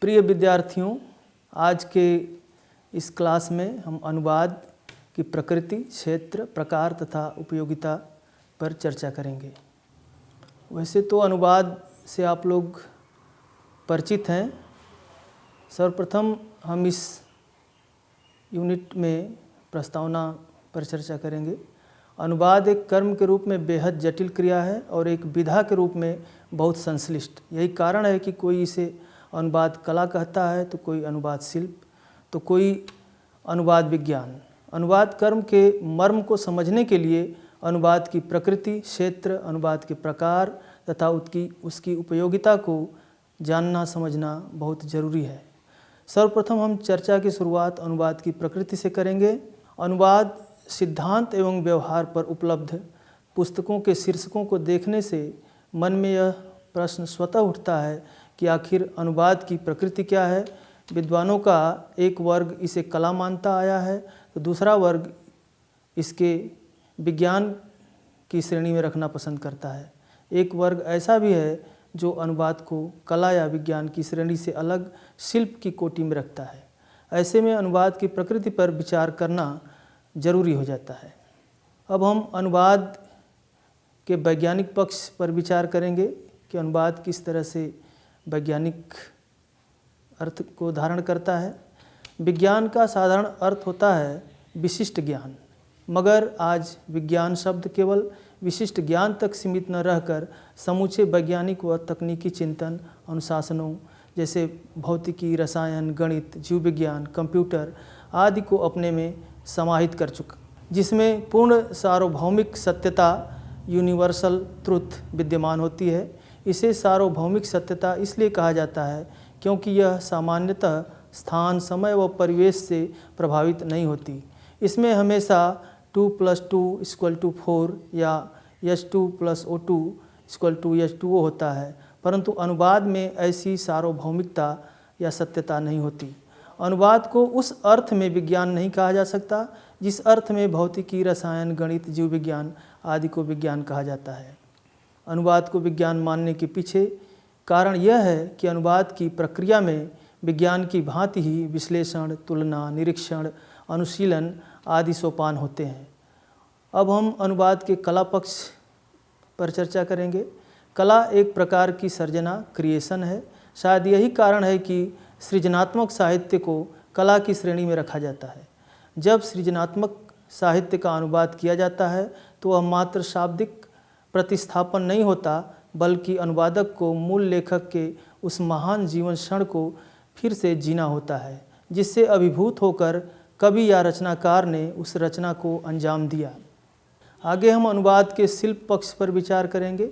प्रिय विद्यार्थियों, आज के इस क्लास में हम अनुवाद की प्रकृति, क्षेत्र, प्रकार तथा उपयोगिता पर चर्चा करेंगे। वैसे तो अनुवाद से आप लोग परिचित हैं। सर्वप्रथम हम इस यूनिट में प्रस्तावना पर चर्चा करेंगे। अनुवाद एक कर्म के रूप में बेहद जटिल क्रिया है और एक विधा के रूप में बहुत संश्लिष्ट। यही कारण है कि कोई इसे अनुवाद कला कहता है, तो कोई अनुवाद शिल्प, तो कोई अनुवाद विज्ञान। अनुवाद कर्म के मर्म को समझने के लिए अनुवाद की प्रकृति, क्षेत्र, अनुवाद के प्रकार तथा उसकी उपयोगिता को जानना समझना बहुत जरूरी है। सर्वप्रथम हम चर्चा की शुरुआत अनुवाद की प्रकृति से करेंगे। अनुवाद सिद्धांत एवं व्यवहार पर उपलब्ध पुस्तकों के शीर्षकों को देखने से मन में यह प्रश्न स्वतः उठता है कि आखिर अनुवाद की प्रकृति क्या है। विद्वानों का एक वर्ग इसे कला मानता आया है, तो दूसरा वर्ग इसके विज्ञान की श्रेणी में रखना पसंद करता है। एक वर्ग ऐसा भी है जो अनुवाद को कला या विज्ञान की श्रेणी से अलग शिल्प की कोटि में रखता है। ऐसे में अनुवाद की प्रकृति पर विचार करना जरूरी हो जाता है। अब हम अनुवाद के वैज्ञानिक पक्ष पर विचार करेंगे कि अनुवाद किस तरह से वैज्ञानिक अर्थ को धारण करता है। विज्ञान का साधारण अर्थ होता है विशिष्ट ज्ञान, मगर आज विज्ञान शब्द केवल विशिष्ट ज्ञान तक सीमित न रहकर समूचे वैज्ञानिक व तकनीकी चिंतन अनुशासनों जैसे भौतिकी, रसायन, गणित, जीव विज्ञान, कंप्यूटर आदि को अपने में समाहित कर चुका, जिसमें पूर्ण सार्वभौमिक सत्यता, यूनिवर्सल ट्रुथ विद्यमान होती है। इसे सार्वभौमिक सत्यता इसलिए कहा जाता है क्योंकि यह सामान्यतः स्थान, समय व परिवेश से प्रभावित नहीं होती। इसमें हमेशा 2 + 2 = 4 या H2 + O2 = H2O होता है, परंतु अनुवाद में ऐसी सार्वभौमिकता या सत्यता नहीं होती। अनुवाद को उस अर्थ में विज्ञान नहीं कहा जा सकता जिस अर्थ में भौतिकी, रसायन, गणित, जीव विज्ञान आदि को विज्ञान कहा जाता है। अनुवाद को विज्ञान मानने के पीछे कारण यह है कि अनुवाद की प्रक्रिया में विज्ञान की भांति ही विश्लेषण, तुलना, निरीक्षण, अनुशीलन आदि सोपान होते हैं। अब हम अनुवाद के कला पक्ष पर चर्चा करेंगे। कला एक प्रकार की सर्जना, क्रिएशन है। शायद यही कारण है कि सृजनात्मक साहित्य को कला की श्रेणी में रखा जाता है। जब सृजनात्मक साहित्य का अनुवाद किया जाता है तो वह मात्र शाब्दिक प्रतिस्थापन नहीं होता, बल्कि अनुवादक को मूल लेखक के उस महान जीवन क्षण को फिर से जीना होता है जिससे अभिभूत होकर कवि या रचनाकार ने उस रचना को अंजाम दिया। आगे हम अनुवाद के शिल्प पक्ष पर विचार करेंगे।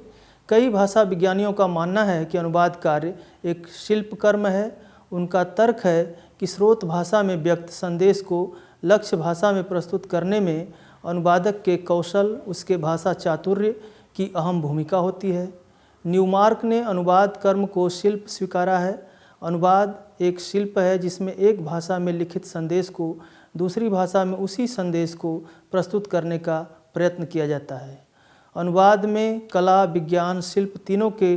कई भाषा विज्ञानियों का मानना है कि अनुवाद कार्य एक शिल्प कर्म है। उनका तर्क है कि स्रोत भाषा में व्यक्त संदेश को लक्ष्य भाषा में प्रस्तुत करने में अनुवादक के कौशल, उसके भाषा चातुर्य की अहम भूमिका होती है। न्यूमार्क ने अनुवाद कर्म को शिल्प स्वीकारा है। अनुवाद एक शिल्प है जिसमें एक भाषा में लिखित संदेश को दूसरी भाषा में उसी संदेश को प्रस्तुत करने का प्रयत्न किया जाता है। अनुवाद में कला, विज्ञान, शिल्प तीनों के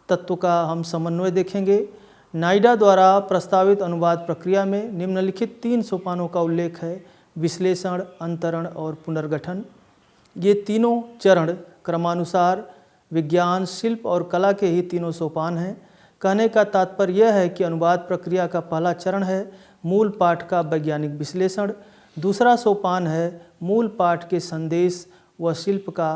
तत्वों का हम समन्वय देखेंगे। नाइडा द्वारा प्रस्तावित अनुवाद प्रक्रिया में निम्नलिखित 3 सोपानों का उल्लेख है: विश्लेषण, अंतरण और पुनर्गठन। ये तीनों चरण क्रमानुसार विज्ञान, शिल्प और कला के ही तीनों सोपान हैं। कहने का तात्पर्य यह है कि अनुवाद प्रक्रिया का पहला चरण है मूल पाठ का वैज्ञानिक विश्लेषण, दूसरा सोपान है मूल पाठ के संदेश व शिल्प का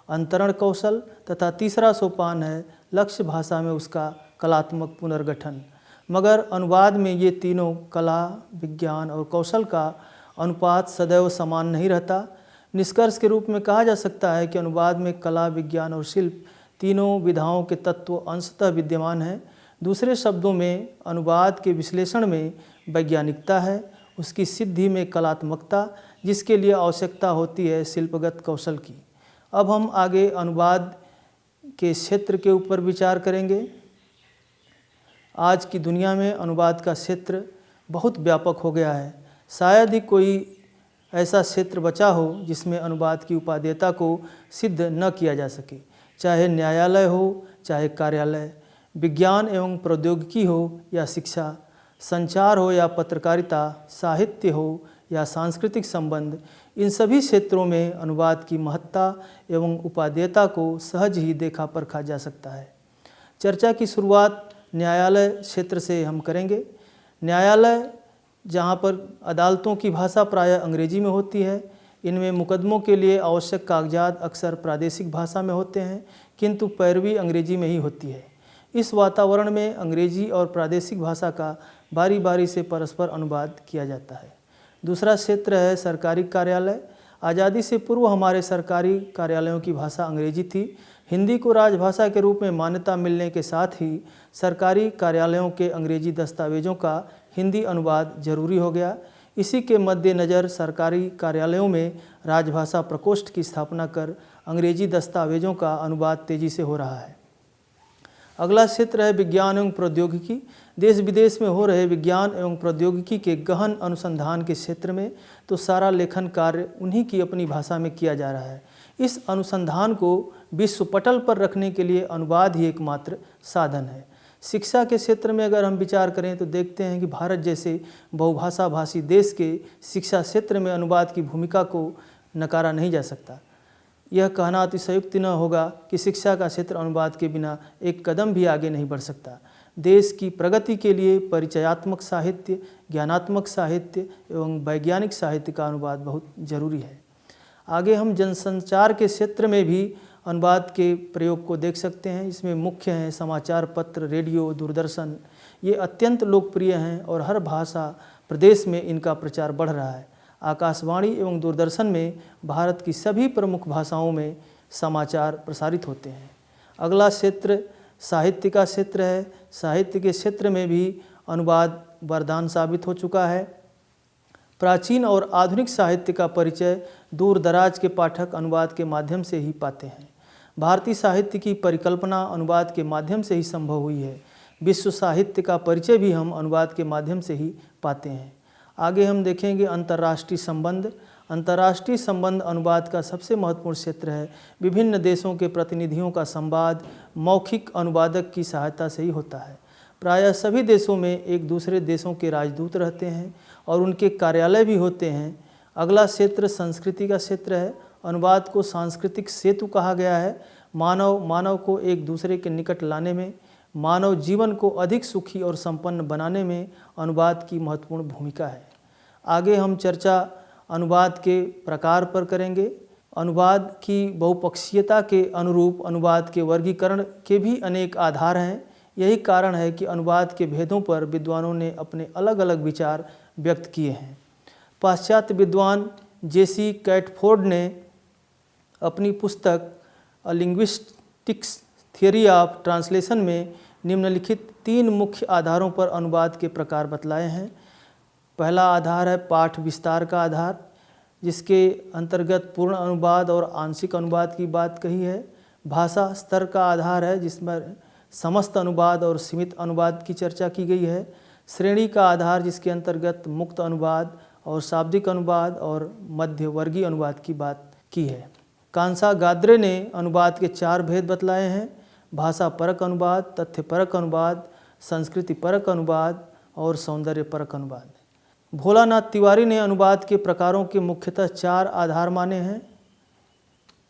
अंतरण कौशल तथा तीसरा सोपान है लक्ष्य भाषा में उसका कलात्मक पुनर्गठन। मगर अनुवाद में ये तीनों कला, विज्ञान और कौशल का अनुपात सदैव समान नहीं रहता। निष्कर्ष के रूप में कहा जा सकता है कि अनुवाद में कला, विज्ञान और शिल्प तीनों विधाओं के तत्व अंशतः विद्यमान हैं। दूसरे शब्दों में अनुवाद के विश्लेषण में वैज्ञानिकता है, उसकी सिद्धि में कलात्मकता, जिसके लिए आवश्यकता होती है शिल्पगत कौशल की। अब हम आगे अनुवाद के क्षेत्र के ऊपर विचार करेंगे। आज की दुनिया में अनुवाद का क्षेत्र बहुत व्यापक हो गया है। शायद ही कोई ऐसा क्षेत्र बचा हो जिसमें अनुवाद की उपादेयता को सिद्ध न किया जा सके, चाहे न्यायालय हो, चाहे कार्यालय, विज्ञान एवं प्रौद्योगिकी हो या शिक्षा, संचार हो या पत्रकारिता, साहित्य हो या सांस्कृतिक संबंध, इन सभी क्षेत्रों में अनुवाद की महत्ता एवं उपादेयता को सहज ही देखा परखा जा सकता है। चर्चा की शुरुआत न्यायालय क्षेत्र से हम करेंगे। न्यायालय, जहाँ पर अदालतों की भाषा प्रायः अंग्रेजी में होती है, इनमें मुकदमों के लिए आवश्यक कागजात अक्सर प्रादेशिक भाषा में होते हैं, किंतु पैरवी अंग्रेजी में ही होती है। इस वातावरण में अंग्रेजी और प्रादेशिक भाषा का बारी बारी से परस्पर अनुवाद किया जाता है। दूसरा क्षेत्र है सरकारी कार्यालय। आज़ादी से पूर्व हमारे सरकारी कार्यालयों की भाषा अंग्रेजी थी। हिंदी को राजभाषा के रूप में मान्यता मिलने के साथ ही सरकारी कार्यालयों के अंग्रेजी दस्तावेजों का हिंदी अनुवाद जरूरी हो गया। इसी के मद्देनज़र सरकारी कार्यालयों में राजभाषा प्रकोष्ठ की स्थापना कर अंग्रेजी दस्तावेजों का अनुवाद तेज़ी से हो रहा है। अगला क्षेत्र है विज्ञान एवं प्रौद्योगिकी। देश विदेश में हो रहे विज्ञान एवं प्रौद्योगिकी के गहन अनुसंधान के क्षेत्र में तो सारा लेखन कार्य उन्हीं की अपनी भाषा में किया जा रहा है। इस अनुसंधान को विश्व पटल पर रखने के लिए अनुवाद ही एकमात्र साधन है। शिक्षा के क्षेत्र में अगर हम विचार करें तो देखते हैं कि भारत जैसे बहुभाषा भाषी देश के शिक्षा क्षेत्र में अनुवाद की भूमिका को नकारा नहीं जा सकता। यह कहना अतिशयोक्ति न होगा कि शिक्षा का क्षेत्र अनुवाद के बिना एक कदम भी आगे नहीं बढ़ सकता। देश की प्रगति के लिए परिचयात्मक साहित्य, ज्ञानात्मक साहित्य एवं वैज्ञानिक साहित्य का अनुवाद बहुत जरूरी है। आगे हम जनसंचार के क्षेत्र में भी अनुवाद के प्रयोग को देख सकते हैं। इसमें मुख्य हैं समाचार पत्र, रेडियो, दूरदर्शन। ये अत्यंत लोकप्रिय हैं और हर भाषा प्रदेश में इनका प्रचार बढ़ रहा है। आकाशवाणी एवं दूरदर्शन में भारत की सभी प्रमुख भाषाओं में समाचार प्रसारित होते हैं। अगला क्षेत्र साहित्य का क्षेत्र है। साहित्य के क्षेत्र में भी अनुवाद वरदान साबित हो चुका है। प्राचीन और आधुनिक साहित्य का परिचय दूर दराज के पाठक अनुवाद के माध्यम से ही पाते हैं। भारतीय साहित्य की परिकल्पना अनुवाद के माध्यम से ही संभव हुई है। विश्व साहित्य का परिचय भी हम अनुवाद के माध्यम से ही पाते हैं। आगे हम देखेंगे अंतर्राष्ट्रीय संबंध। अंतर्राष्ट्रीय संबंध अनुवाद का सबसे महत्वपूर्ण क्षेत्र है। विभिन्न देशों के प्रतिनिधियों का संवाद मौखिक अनुवादक की सहायता से ही होता है। प्रायः सभी देशों में एक दूसरे देशों के राजदूत रहते हैं और उनके कार्यालय भी होते हैं। अगला क्षेत्र संस्कृति का क्षेत्र है। अनुवाद को सांस्कृतिक सेतु कहा गया है। मानव को एक दूसरे के निकट लाने में, मानव जीवन को अधिक सुखी और संपन्न बनाने में अनुवाद की महत्वपूर्ण भूमिका है। आगे हम चर्चा अनुवाद के प्रकार पर करेंगे। अनुवाद की बहुपक्षीयता के अनुरूप अनुवाद के वर्गीकरण के भी अनेक आधार हैं। यही कारण है कि अनुवाद के भेदों पर विद्वानों ने अपने अलग अलग विचार व्यक्त किए हैं। पाश्चात्य विद्वान जेसी कैटफोर्ड ने अपनी पुस्तक अ लिंग्विस्टिक्स थियरी ऑफ ट्रांसलेशन में निम्नलिखित 3 मुख्य आधारों पर अनुवाद के प्रकार बतलाए हैं। पहला आधार है पाठ विस्तार का आधार, जिसके अंतर्गत पूर्ण अनुवाद और आंशिक अनुवाद की बात कही है। भाषा स्तर का आधार है, जिसमें समस्त अनुवाद और सीमित अनुवाद की चर्चा की गई है। श्रेणी का आधार, जिसके अंतर्गत मुक्त अनुवाद और शाब्दिक अनुवाद और मध्यवर्गीय अनुवाद की बात की है। कांसा गाद्रे ने अनुवाद के 4 भेद बतलाए हैं: भाषा परक अनुवाद, तथ्य परक अनुवाद, संस्कृति परक अनुवाद और सौंदर्य परक अनुवाद। भोलानाथ तिवारी ने अनुवाद के प्रकारों के मुख्यतः 4 आधार माने हैं।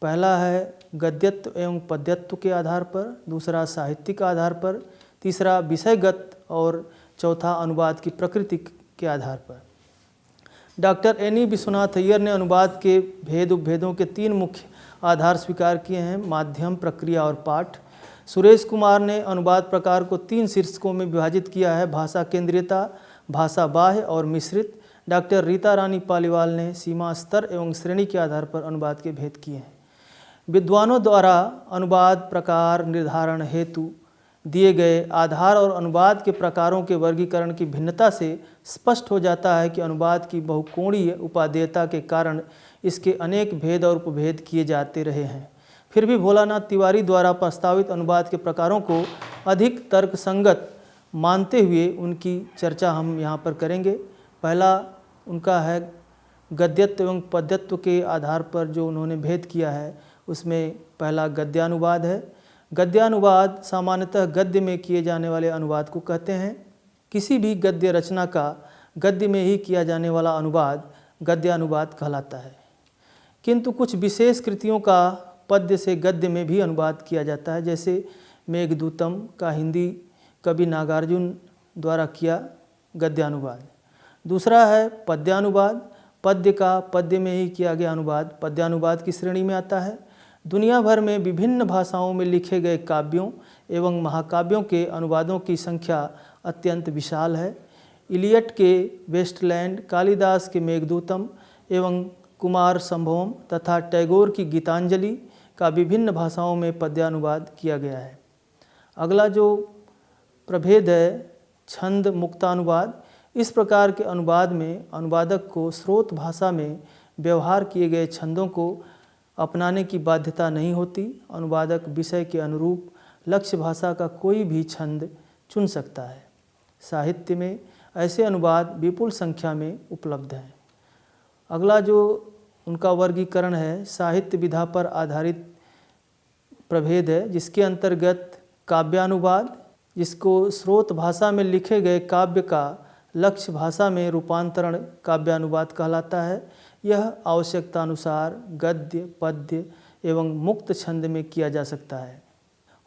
पहला है गद्यत्व एवं पद्यत्व के आधार पर, दूसरा साहित्यिक आधार पर, तीसरा विषयगत और चौथा अनुवाद की प्रकृति के आधार पर। डॉक्टर एनी विश्वनाथ अय्यर ने अनुवाद के भेद उपभेदों के 3 मुख्य आधार स्वीकार किए हैं: माध्यम, प्रक्रिया और पाठ। सुरेश कुमार ने अनुवाद प्रकार को 3 शीर्षकों में विभाजित किया है: भाषा केंद्रीयता, भाषा बाह्य और मिश्रित। डॉक्टर रीता रानी पालीवाल ने सीमा स्तर एवं श्रेणी के आधार पर अनुवाद के भेद किए हैं। विद्वानों द्वारा अनुवाद प्रकार निर्धारण हेतु दिए गए आधार और अनुवाद के प्रकारों के वर्गीकरण की भिन्नता से स्पष्ट हो जाता है कि अनुवाद की बहुकोणीय उपादेयता के कारण इसके अनेक भेद और उपभेद किए जाते रहे हैं। फिर भी भोलानाथ तिवारी द्वारा प्रस्तावित अनुवाद के प्रकारों को अधिक तर्कसंगत मानते हुए उनकी चर्चा हम यहाँ पर करेंगे। पहला उनका है गद्यत्व एवं पद्यत्व के आधार पर जो उन्होंने भेद किया है, उसमें पहला गद्यानुवाद है। गद्यानुवाद सामान्यतः गद्य में किए जाने वाले अनुवाद को कहते हैं। किसी भी गद्य रचना का गद्य में ही किया जाने वाला अनुवाद गद्यानुवाद कहलाता है। किंतु कुछ विशेष कृतियों का पद्य से गद्य में भी अनुवाद किया जाता है, जैसे मेघदूतम का हिंदी कवि नागार्जुन द्वारा किया गद्यानुवाद। दूसरा है पद्यानुवाद। पद्य का पद्य में ही किया गया अनुवाद पद्यानुवाद की श्रेणी में आता है। दुनिया भर में विभिन्न भाषाओं में लिखे गए काव्यों एवं महाकाव्यों के अनुवादों की संख्या अत्यंत विशाल है। इलियट के वेस्टलैंड, कालिदास के मेघदूतम एवं कुमार संभवम तथा टैगोर की गीतांजलि का विभिन्न भाषाओं में पद्यानुवाद किया गया है। अगला जो प्रभेद है छंद मुक्तानुवाद। इस प्रकार के अनुवाद में अनुवादक को स्रोत भाषा में व्यवहार किए गए छंदों को अपनाने की बाध्यता नहीं होती। अनुवादक विषय के अनुरूप लक्ष्य भाषा का कोई भी छंद चुन सकता है। साहित्य में ऐसे अनुवाद विपुल संख्या में उपलब्ध हैं। अगला जो उनका वर्गीकरण है साहित्य विधा पर आधारित प्रभेद है, जिसके अंतर्गत काव्यानुवाद, जिसको स्रोत भाषा में लिखे गए काव्य का लक्ष्य भाषा में रूपांतरण काव्यानुवाद कहलाता है। यह आवश्यकतानुसार गद्य, पद्य एवं मुक्त छंद में किया जा सकता है।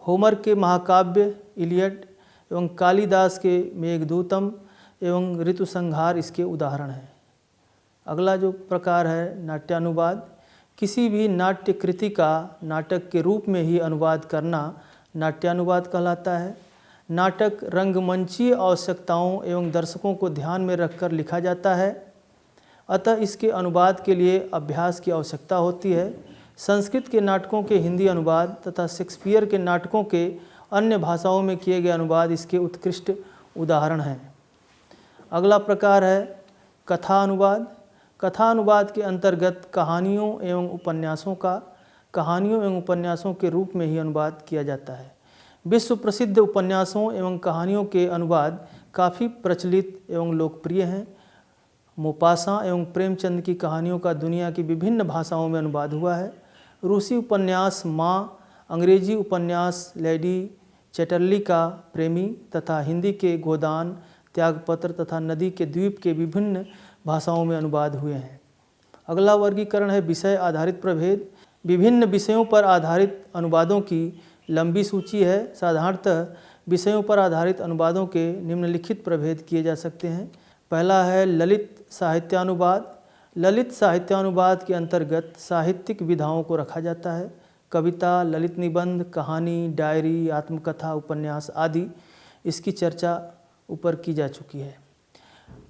होमर के महाकाव्य इलियड एवं कालिदास के मेघदूतम एवं ऋतुसंहार इसके उदाहरण हैं। अगला जो प्रकार है नाट्यानुवाद। किसी भी नाट्य कृति का नाटक के रूप में ही अनुवाद करना नाट्यानुवाद कहलाता है। नाटक रंगमंचीय आवश्यकताओं एवं दर्शकों को ध्यान में रखकर लिखा जाता है, अतः इसके अनुवाद के लिए अभ्यास की आवश्यकता होती है। संस्कृत के नाटकों के हिंदी अनुवाद तथा शेक्सपियर के नाटकों के अन्य भाषाओं में किए गए अनुवाद इसके उत्कृष्ट उदाहरण हैं। अगला प्रकार है कथा अनुवाद। कथा अनुवाद के अंतर्गत कहानियों एवं उपन्यासों के रूप में ही अनुवाद किया जाता है। विश्व प्रसिद्ध उपन्यासों एवं कहानियों के अनुवाद काफ़ी प्रचलित एवं लोकप्रिय हैं। मोपासां एवं प्रेमचंद की कहानियों का दुनिया की विभिन्न भाषाओं में अनुवाद हुआ है। रूसी उपन्यास माँ, अंग्रेजी उपन्यास लेडी चैटरली का प्रेमी तथा हिंदी के गोदान, त्यागपत्र तथा नदी के द्वीप के विभिन्न भाषाओं में अनुवाद हुए हैं। अगला वर्गीकरण है विषय आधारित प्रभेद। विभिन्न विषयों पर आधारित अनुवादों की लंबी सूची है। साधारणतः विषयों पर आधारित अनुवादों के निम्नलिखित प्रभेद किए जा सकते हैं। पहला है ललित साहित्यानुवाद। ललित साहित्यानुवाद के अंतर्गत साहित्यिक विधाओं को रखा जाता है। कविता, ललित निबंध, कहानी, डायरी, आत्मकथा, उपन्यास आदि इसकी चर्चा ऊपर की जा चुकी है।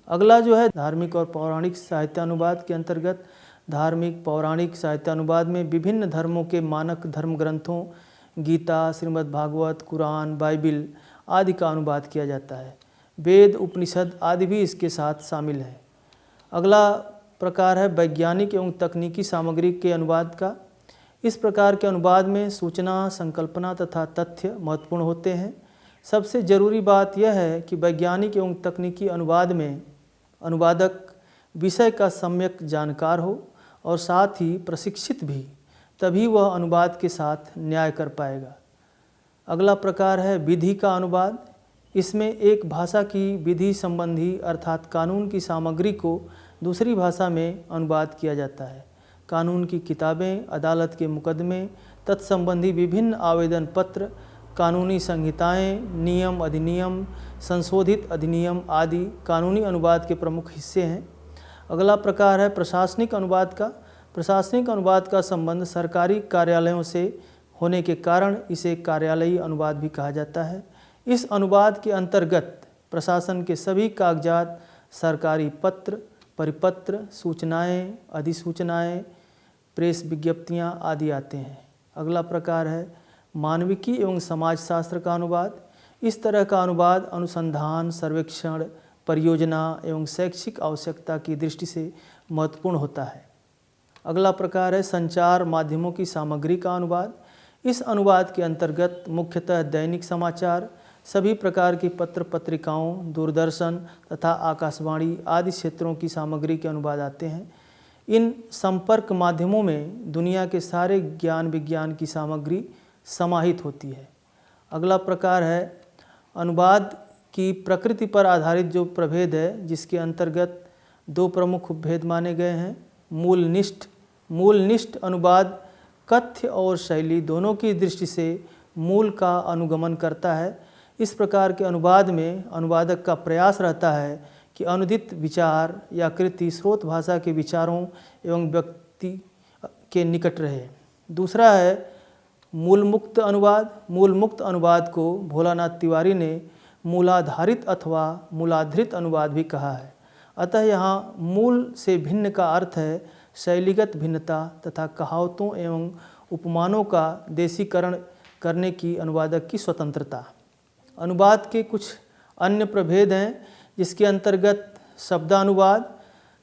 अगला जो है धार्मिक और पौराणिक साहित्यानुवाद के अंतर्गत धार्मिक पौराणिक साहित्यानुवाद में विभिन्न धर्मों के मानक धर्म ग्रंथों गीता, श्रीमद् भागवत, कुरान, बाइबिल आदि का अनुवाद किया जाता है। वेद, उपनिषद आदि भी इसके साथ शामिल हैं। अगला प्रकार है वैज्ञानिक एवं तकनीकी सामग्री के अनुवाद का। इस प्रकार के अनुवाद में सूचना, संकल्पना तथा तथ्य महत्वपूर्ण होते हैं। सबसे जरूरी बात यह है कि वैज्ञानिक एवं तकनीकी अनुवाद में अनुवादक विषय का सम्यक जानकार हो और साथ ही प्रशिक्षित भी, तभी वह अनुवाद के साथ न्याय कर पाएगा। अगला प्रकार है विधि का अनुवाद। इसमें एक भाषा की विधि संबंधी अर्थात कानून की सामग्री को दूसरी भाषा में अनुवाद किया जाता है। कानून की किताबें, अदालत के मुकदमे, तत्संबंधी विभिन्न आवेदन पत्र, कानूनी संहिताएं, नियम, अधिनियम, संशोधित अधिनियम आदि कानूनी अनुवाद के प्रमुख हिस्से हैं। अगला प्रकार है प्रशासनिक अनुवाद का। प्रशासनिक अनुवाद का संबंध सरकारी कार्यालयों से होने के कारण इसे कार्यालयी अनुवाद भी कहा जाता है। इस अनुवाद के अंतर्गत प्रशासन के सभी कागजात, सरकारी पत्र, परिपत्र, सूचनाएं, अधिसूचनाएं, प्रेस विज्ञप्तियां आदि आते हैं। अगला प्रकार है मानविकी एवं समाजशास्त्र का अनुवाद। इस तरह का अनुवाद अनुसंधान, सर्वेक्षण, परियोजना एवं शैक्षिक आवश्यकता की दृष्टि से महत्वपूर्ण होता है। अगला प्रकार है संचार माध्यमों की सामग्री का अनुवाद। इस अनुवाद के अंतर्गत मुख्यतः दैनिक समाचार, सभी प्रकार की पत्र पत्रिकाओं, दूरदर्शन तथा आकाशवाणी आदि क्षेत्रों की सामग्री के अनुवाद आते हैं। इन संपर्क माध्यमों में दुनिया के सारे ज्ञान विज्ञान की सामग्री, समाहित होती है। अगला प्रकार है अनुवाद की प्रकृति पर आधारित जो प्रभेद है, जिसके अंतर्गत दो प्रमुख उपभेद माने गए हैं। मूलनिष्ठ अनुवाद कथ्य और शैली दोनों की दृष्टि से मूल का अनुगमन करता है। इस प्रकार के अनुवाद में अनुवादक का प्रयास रहता है कि अनुदित विचार या कृति स्रोत भाषा के विचारों एवं व्यक्ति के निकट रहे। दूसरा है मूलमुक्त अनुवाद। मूलमुक्त अनुवाद को भोलानाथ तिवारी ने मूलाधारित अथवा मूलाधृत अनुवाद भी कहा है। अतः यहाँ मूल से भिन्न का अर्थ है शैलीगत भिन्नता तथा कहावतों एवं उपमानों का देशीकरण करने की अनुवादक की स्वतंत्रता। अनुवाद के कुछ अन्य प्रभेद हैं, जिसके अंतर्गत शब्दानुवाद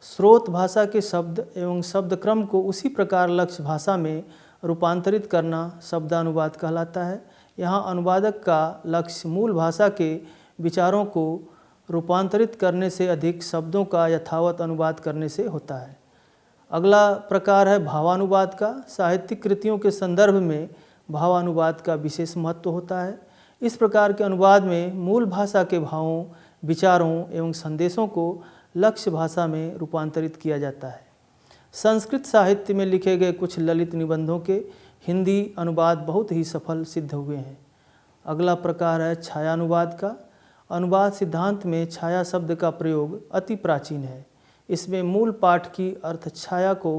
स्रोत भाषा के शब्द एवं शब्दक्रम को उसी प्रकार लक्ष्य भाषा में रूपांतरित करना शब्दानुवाद कहलाता है। यहाँ अनुवादक का लक्ष्य मूल भाषा के विचारों को रूपांतरित करने से अधिक शब्दों का यथावत अनुवाद करने से होता है। अगला प्रकार है भावानुवाद का। साहित्यिक कृतियों के संदर्भ में भावानुवाद का विशेष महत्व होता है। इस प्रकार के अनुवाद में मूल भाषा के भावों, विचारों एवं संदेशों को लक्ष्य भाषा में रूपांतरित किया जाता है। संस्कृत साहित्य में लिखे गए कुछ ललित निबंधों के हिंदी अनुवाद बहुत ही सफल सिद्ध हुए हैं। अगला प्रकार है छायानुवाद का। अनुवाद सिद्धांत में छाया शब्द का प्रयोग अति प्राचीन है। इसमें मूल पाठ की अर्थ छाया को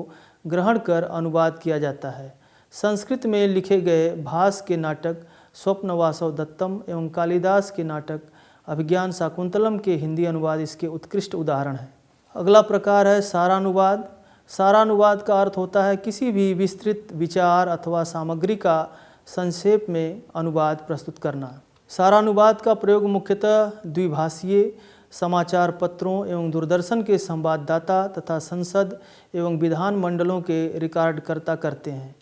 ग्रहण कर अनुवाद किया जाता है। संस्कृत में लिखे गए भास के नाटक स्वप्नवासव दत्तम एवं कालिदास के नाटक अभिज्ञान शाकुंतलम के हिंदी अनुवाद इसके उत्कृष्ट उदाहरण हैं। अगला प्रकार है सारानुवाद। सारानुवाद का अर्थ होता है किसी भी विस्तृत विचार अथवा सामग्री का संक्षेप में अनुवाद प्रस्तुत करना। सारानुवाद का प्रयोग मुख्यतः द्विभाषीय समाचार पत्रों एवं दूरदर्शन के संवाददाता तथा संसद एवं विधान मंडलों के रिकॉर्डकर्ता करते हैं।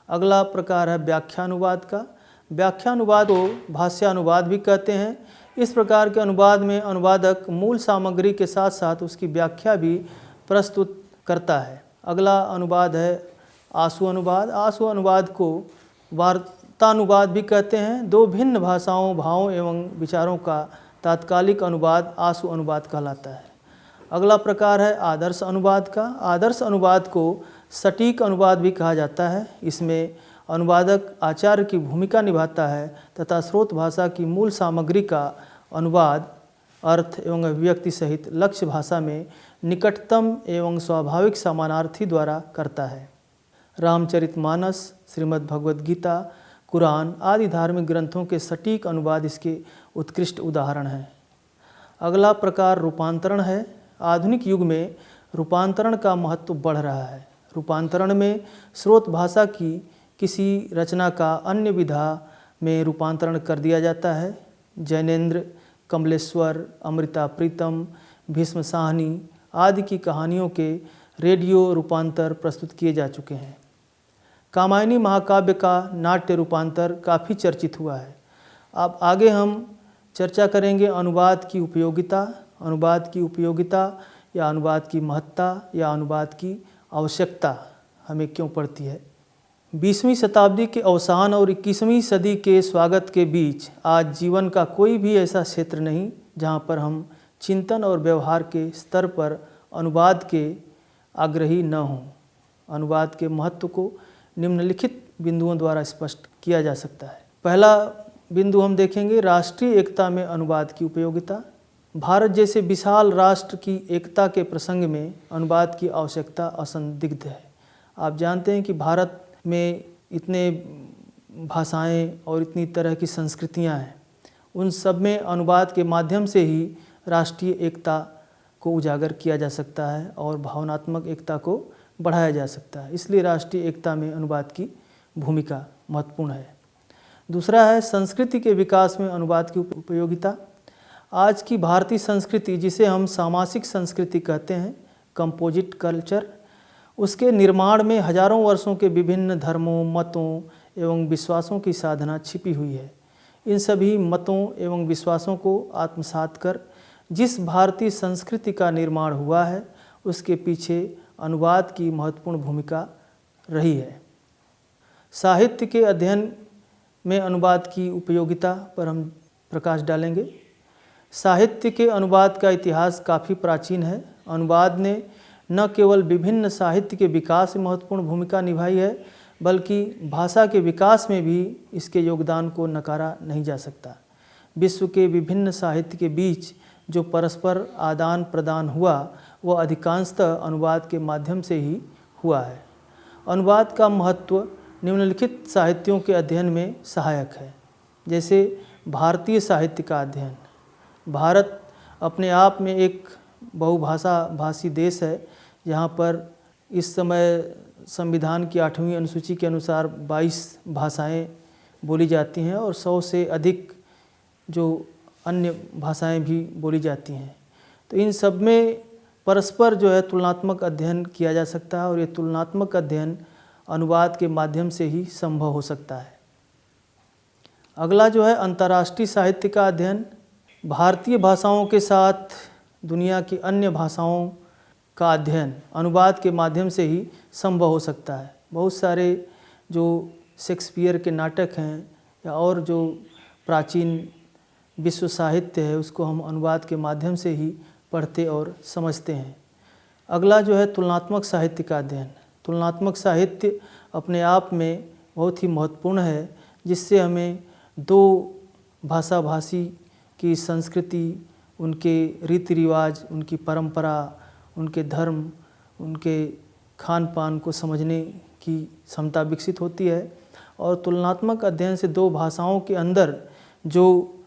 अगला प्रकार है व्याख्यानुवाद का। व्याख्यानुवाद को भाष्यानुवाद भी कहते हैं। इस प्रकार के अनुवाद में अनुवादक मूल सामग्री के साथ साथ उसकी व्याख्या भी प्रस्तुत करता है। अगला अनुवाद है आशु अनुवाद। आशु अनुवाद को वार्तानुवाद भी कहते हैं। दो भिन्न भाषाओं, भावों एवं विचारों का तात्कालिक अनुवाद आशु अनुवाद कहलाता है। अगला प्रकार है आदर्श अनुवाद का। आदर्श अनुवाद को सटीक अनुवाद भी कहा जाता है। इसमें अनुवादक आचार्य की भूमिका निभाता है तथा स्रोत भाषा की मूल सामग्री का अनुवाद अर्थ एवं अभिव्यक्ति सहित लक्ष्य भाषा में निकटतम एवं स्वाभाविक समानार्थी द्वारा करता है। रामचरितमानस, श्रीमद् भगवद गीता, कुरान आदि धार्मिक ग्रंथों के सटीक अनुवाद इसके उत्कृष्ट उदाहरण हैं। अगला प्रकार रूपांतरण है। आधुनिक युग में रूपांतरण का महत्व बढ़ रहा है। रूपांतरण में स्रोत भाषा की किसी रचना का अन्य विधा में रूपांतरण कर दिया जाता है। जैनेन्द्र, कमलेश्वर, अमृता प्रीतम, भीष्म साहनी आदि की कहानियों के रेडियो रूपांतर प्रस्तुत किए जा चुके हैं। कामायनी महाकाव्य का नाट्य रूपांतर काफ़ी चर्चित हुआ है। अब आगे हम चर्चा करेंगे अनुवाद की उपयोगिता। अनुवाद की उपयोगिता या अनुवाद की महत्ता या अनुवाद की आवश्यकता हमें क्यों पड़ती है। 20वीं शताब्दी के अवसान और 21वीं सदी के स्वागत के बीच आज जीवन का कोई भी ऐसा क्षेत्र नहीं जहाँ पर हम चिंतन और व्यवहार के स्तर पर अनुवाद के आग्रही न हों। अनुवाद के महत्व को निम्नलिखित बिंदुओं द्वारा स्पष्ट किया जा सकता है। पहला बिंदु हम देखेंगे राष्ट्रीय एकता में अनुवाद की उपयोगिता। भारत जैसे विशाल राष्ट्र की एकता के प्रसंग में अनुवाद की आवश्यकता असंदिग्ध है। आप जानते हैं कि भारत में इतने भाषाएं और इतनी तरह की संस्कृतियां हैं। उन सब में अनुवाद के माध्यम से ही राष्ट्रीय एकता को उजागर किया जा सकता है और भावनात्मक एकता को बढ़ाया जा सकता है। इसलिए राष्ट्रीय एकता में अनुवाद की भूमिका महत्वपूर्ण है। दूसरा है संस्कृति के विकास में अनुवाद की उपयोगिता। आज की भारतीय संस्कृति, जिसे हम सामासिक संस्कृति कहते हैं, कंपोजिट कल्चर, उसके निर्माण में हजारों वर्षों के विभिन्न धर्मों, मतों एवं विश्वासों की साधना छिपी हुई है। इन सभी मतों एवं विश्वासों को आत्मसात कर जिस भारतीय संस्कृति का निर्माण हुआ है, उसके पीछे अनुवाद की महत्वपूर्ण भूमिका रही है। साहित्य के अध्ययन में अनुवाद की उपयोगिता पर हम प्रकाश डालेंगे। साहित्य के अनुवाद का इतिहास काफ़ी प्राचीन है। अनुवाद ने न केवल विभिन्न साहित्य के विकास में महत्वपूर्ण भूमिका निभाई है, बल्कि भाषा के विकास में भी इसके योगदान को नकारा नहीं जा सकता। विश्व के विभिन्न साहित्य के बीच जो परस्पर आदान प्रदान हुआ, वह अधिकांशतः अनुवाद के माध्यम से ही हुआ है। अनुवाद का महत्व निम्नलिखित साहित्यों के अध्ययन में सहायक है। जैसे भारतीय साहित्य का अध्ययन। भारत अपने आप में एक बहुभाषी देश है, जहाँ पर इस समय संविधान की 8वीं अनुसूची के अनुसार 22 भाषाएं बोली जाती हैं और 100 से अधिक जो अन्य भाषाएं भी बोली जाती हैं। तो इन सब में परस्पर जो है तुलनात्मक अध्ययन किया जा सकता है और ये तुलनात्मक अध्ययन अनुवाद के माध्यम से ही संभव हो सकता है। अगला जो है अंतर्राष्ट्रीय साहित्य का अध्ययन। भारतीय भाषाओं के साथ दुनिया की अन्य भाषाओं का अध्ययन अनुवाद के माध्यम से ही संभव हो सकता है। बहुत सारे जो शेक्सपियर के नाटक हैं या और जो प्राचीन विश्व साहित्य है, उसको हम अनुवाद के माध्यम से ही पढ़ते और समझते हैं। अगला जो है तुलनात्मक साहित्य का अध्ययन। तुलनात्मक साहित्य अपने आप में बहुत ही महत्वपूर्ण है, जिससे हमें दो भाषाभाषी की संस्कृति, उनके रीति रिवाज, उनकी परंपरा, उनके धर्म, उनके खान पान को समझने की क्षमता विकसित होती है। और तुलनात्मक अध्ययन से दो भाषाओं के अंदर जो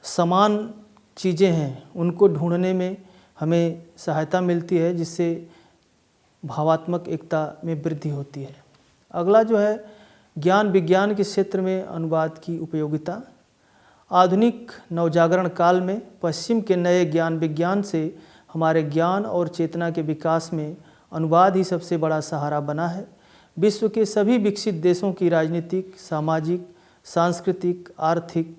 समान चीज़ें हैं, उनको ढूंढने में हमें सहायता मिलती है, जिससे भावात्मक एकता में वृद्धि होती है। अगला जो है ज्ञान विज्ञान के क्षेत्र में अनुवाद की उपयोगिता। आधुनिक नवजागरण काल में पश्चिम के नए ज्ञान विज्ञान से हमारे ज्ञान और चेतना के विकास में अनुवाद ही सबसे बड़ा सहारा बना है। विश्व के सभी विकसित देशों की राजनीतिक, सामाजिक, सांस्कृतिक, आर्थिक,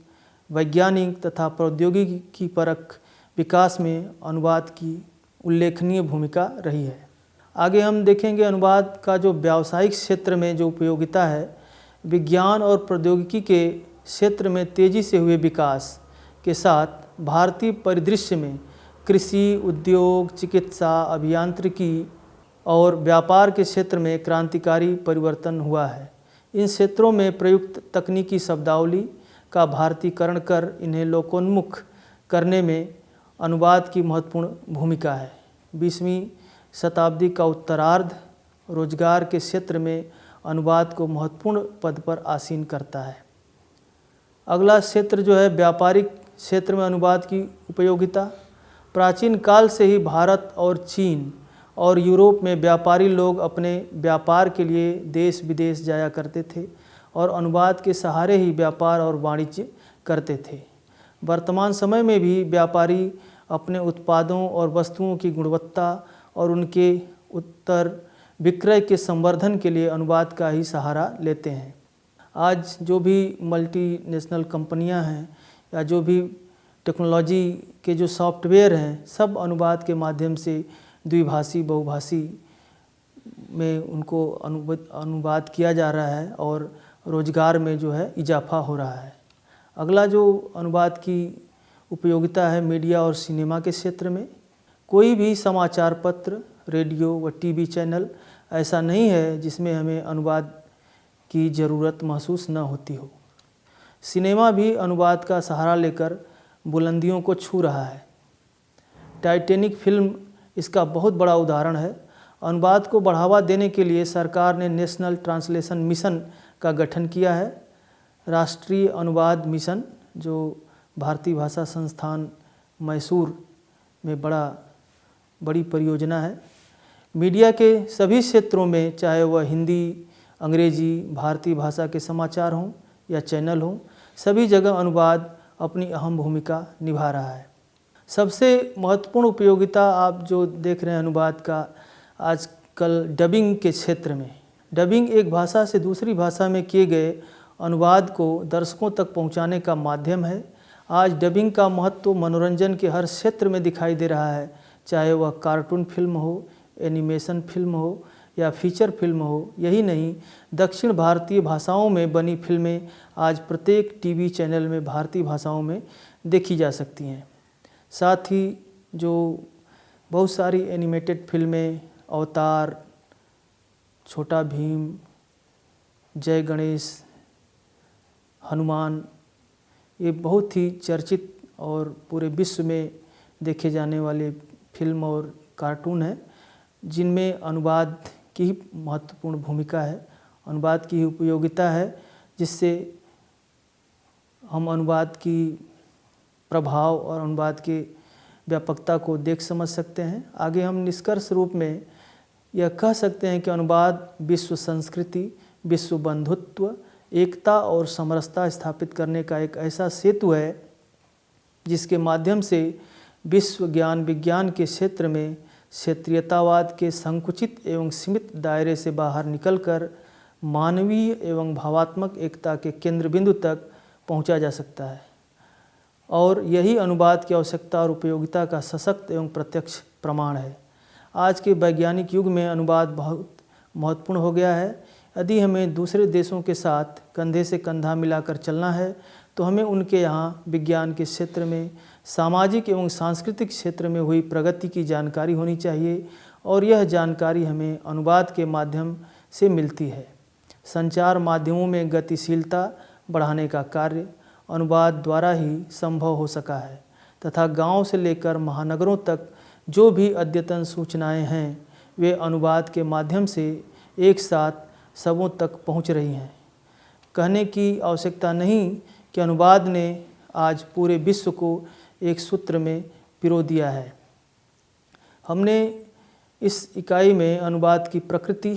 वैज्ञानिक तथा प्रौद्योगिकी परक विकास में अनुवाद की उल्लेखनीय भूमिका रही है। आगे हम देखेंगे अनुवाद का जो व्यावसायिक क्षेत्र में जो उपयोगिता है। विज्ञान और प्रौद्योगिकी के क्षेत्र में तेज़ी से हुए विकास के साथ भारतीय परिदृश्य में कृषि, उद्योग, चिकित्सा, अभियांत्रिकी और व्यापार के क्षेत्र में क्रांतिकारी परिवर्तन हुआ है। इन क्षेत्रों में प्रयुक्त तकनीकी शब्दावली का भारतीकरण कर इन्हें लोकोन्मुख करने में अनुवाद की महत्वपूर्ण भूमिका है। 20वीं शताब्दी का उत्तरार्ध रोजगार के क्षेत्र में अनुवाद को महत्वपूर्ण पद पर आसीन करता है। अगला क्षेत्र जो है व्यापारिक क्षेत्र में अनुवाद की उपयोगिता। प्राचीन काल से ही भारत और चीन और यूरोप में व्यापारी लोग अपने व्यापार के लिए देश विदेश जाया करते थे और अनुवाद के सहारे ही व्यापार और वाणिज्य करते थे। वर्तमान समय में भी व्यापारी अपने उत्पादों और वस्तुओं की गुणवत्ता और उनके उत्तर विक्रय के संवर्धन के लिए अनुवाद का ही सहारा लेते हैं। आज जो भी मल्टीनेशनल कंपनियां हैं या जो भी टेक्नोलॉजी के जो सॉफ्टवेयर हैं, सब अनुवाद के माध्यम से द्विभाषी बहुभाषी में उनको अनुवाद किया जा रहा है और रोजगार में जो है इजाफा हो रहा है। अगला जो अनुवाद की उपयोगिता है मीडिया और सिनेमा के क्षेत्र में। कोई भी समाचार पत्र, रेडियो व टीवी चैनल ऐसा नहीं है जिसमें हमें अनुवाद की ज़रूरत महसूस न होती हो। सिनेमा भी अनुवाद का सहारा लेकर बुलंदियों को छू रहा है। टाइटैनिक फिल्म इसका बहुत बड़ा उदाहरण है। अनुवाद को बढ़ावा देने के लिए सरकार ने नेशनल ट्रांसलेशन मिशन का गठन किया है। राष्ट्रीय अनुवाद मिशन जो भारतीय भाषा संस्थान मैसूर में बड़ी परियोजना है। मीडिया के सभी क्षेत्रों में, चाहे वह हिंदी, अंग्रेजी, भारतीय भाषा के समाचार हों या चैनल हों, सभी जगह अनुवाद अपनी अहम भूमिका निभा रहा है। सबसे महत्वपूर्ण उपयोगिता आप जो देख रहे हैं अनुवाद का आजकल डबिंग के क्षेत्र में। डबिंग एक भाषा से दूसरी भाषा में किए गए अनुवाद को दर्शकों तक पहुंचाने का माध्यम है। आज डबिंग का महत्व मनोरंजन के हर क्षेत्र में दिखाई दे रहा है, चाहे वह कार्टून फिल्म हो, एनिमेशन फिल्म हो या फीचर फिल्म हो, यही नहीं दक्षिण भारतीय भाषाओं में बनी फिल्में आज प्रत्येक टीवी चैनल में भारतीय भाषाओं में देखी जा सकती हैं। साथ ही जो बहुत सारी एनिमेटेड फिल्में, अवतार, छोटा भीम, जय गणेश, हनुमान, ये बहुत ही चर्चित और पूरे विश्व में देखे जाने वाले फिल्म और कार्टून हैं, जिनमें अनुवाद की ही महत्वपूर्ण भूमिका है, अनुवाद की ही उपयोगिता है, जिससे हम अनुवाद की प्रभाव और अनुवाद के व्यापकता को देख समझ सकते हैं। आगे हम निष्कर्ष रूप में यह कह सकते हैं कि अनुवाद विश्व संस्कृति, विश्व बंधुत्व, एकता और समरसता स्थापित करने का एक ऐसा सेतु है जिसके माध्यम से विश्व ज्ञान विज्ञान के क्षेत्र में क्षेत्रीयतावाद के संकुचित एवं सीमित दायरे से बाहर निकलकर मानवीय एवं भावात्मक एकता के केंद्र बिंदु तक पहुंचा जा सकता है। और यही अनुवाद की आवश्यकता और उपयोगिता का सशक्त एवं प्रत्यक्ष प्रमाण है। आज के वैज्ञानिक युग में अनुवाद बहुत महत्वपूर्ण हो गया है। यदि हमें दूसरे देशों के साथ कंधे से कंधा मिलाकर चलना है तो हमें उनके यहाँ विज्ञान के क्षेत्र में, सामाजिक एवं सांस्कृतिक क्षेत्र में हुई प्रगति की जानकारी होनी चाहिए और यह जानकारी हमें अनुवाद के माध्यम से मिलती है। संचार माध्यमों में गतिशीलता बढ़ाने का कार्य अनुवाद द्वारा ही संभव हो सका है तथा गांव से लेकर महानगरों तक जो भी अद्यतन सूचनाएं हैं वे अनुवाद के माध्यम से एक साथ सबों तक पहुंच रही हैं। कहने की आवश्यकता नहीं कि अनुवाद ने आज पूरे विश्व को एक सूत्र में पिरो दिया है। हमने इस इकाई में अनुवाद की प्रकृति,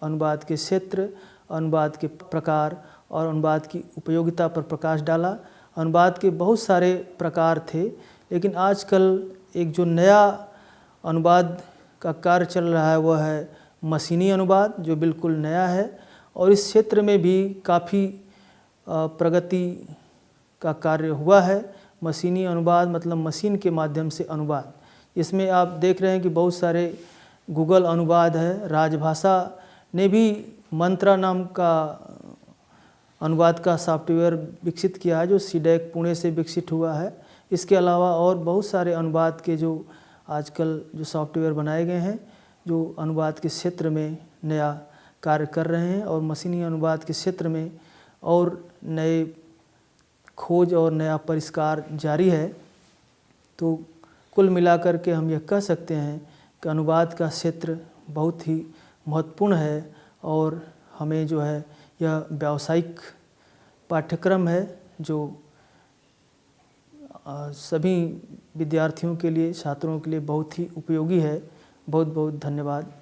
अनुवाद के क्षेत्र, अनुवाद के प्रकार और अनुवाद की उपयोगिता पर प्रकाश डाला। अनुवाद के बहुत सारे प्रकार थे, लेकिन आजकल एक जो नया अनुवाद का कार्य चल रहा है वह है मशीनी अनुवाद, जो बिल्कुल नया है और इस क्षेत्र में भी काफ़ी प्रगति का कार्य हुआ है। मशीनी अनुवाद मतलब मशीन के माध्यम से अनुवाद। इसमें आप देख रहे हैं कि बहुत सारे गूगल अनुवाद है। राजभाषा ने भी मंत्रा नाम का अनुवाद का सॉफ्टवेयर विकसित किया है, जो सीडैक पुणे से विकसित हुआ है। इसके अलावा और बहुत सारे अनुवाद के जो आजकल जो सॉफ्टवेयर बनाए गए हैं, जो अनुवाद के क्षेत्र में नया कार्य कर रहे हैं और मशीनी अनुवाद के क्षेत्र में और नए खोज और नया परिष्कार जारी है। तो कुल मिलाकर के हम यह कह सकते हैं कि अनुवाद का क्षेत्र बहुत ही महत्वपूर्ण है और हमें जो है यह व्यावसायिक पाठ्यक्रम है जो सभी विद्यार्थियों के लिए, छात्रों के लिए बहुत ही उपयोगी है। बहुत बहुत धन्यवाद।